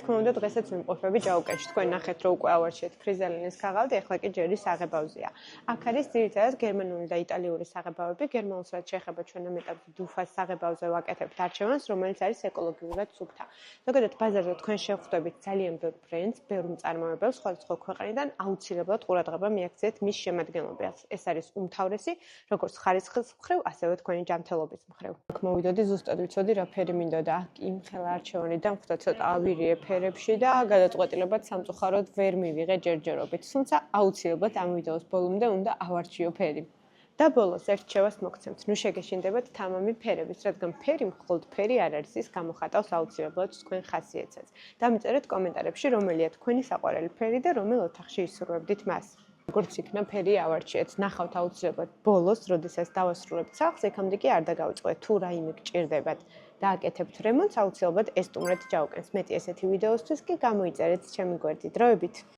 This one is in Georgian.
თქმა უნდა, დღესაც ვიმყოფები ჯაუკენში. თქვენ ნახეთ, რომ უკვე ავარჩიეთ ქრიზალინის ქაღალდი, ახლა კი ჯერი საღებავზეა. აქ არის ძირითადად გერმანული და იტალიური საღებავები. გერმანულს რაც შეეხება ჩვენ ამ ეტაპზე დუფას საღებავზე ვაკეთებთ არჩევანს, რომელიც არის ეკოლოგიურად სუფთა. ზოგადად ბაზარზე თქვენ შეხვდებით ძალიან ბევრ ბრენდს, ბევრ მწარმოებელს სხვადასხვა ქვეყნიდან, აუცილებლად ყურადღება მიაქციეთ მის შემადგენლობას. ეს არის უმთავრესი, როგორც ხარისხის მხრივ, ასევე თქვენი ჯანმრთელობის მხრივ. აქ მოვიდოდი ზუსტად ვიცოდი რა ფერი მინდოდა და აქ იმხელა არჩევანიდან ხვდა ცოტა ავირიე ფერებში და გადაწყვეტილებად სამწუხაროდ ვერ მივიღე ჯერჯერობით. თუმცა აუცილებლად ამ ვიდეოს ბოლომდე უნდა ავარჩიო ფერი. და ბოლოს ერთ რჩევას მოგცემთ. ნუ შეგეშინდებათ თამამი ფერების, რადგან ფერი მხოლოდ ფერი არ არის, ის გამოხატავს აუცილებლად თქვენ ხასიათსაც. დამიწერეთ კომენტარებში, რომელია თქვენი საყვარელი ფერი და რომელ ოთახში ისურვებდით მას. როგორც იქნა ფერი ავარჩიეთ. ნახავთ აუცილებლად ბოლოს, როდესაც დავასრულებთ სახლს, ეკამდე კი არ დაგავიწყოთ. თუ რაიმე გჭირდებათ და აკეთებთ რემონტს, აუცილებლად ესტუმრეთ ჯაუკენს. მეტი ესეთი ვიდეოსთვის კი გამოიწერეთ ჩემი გვერდით. დროებით.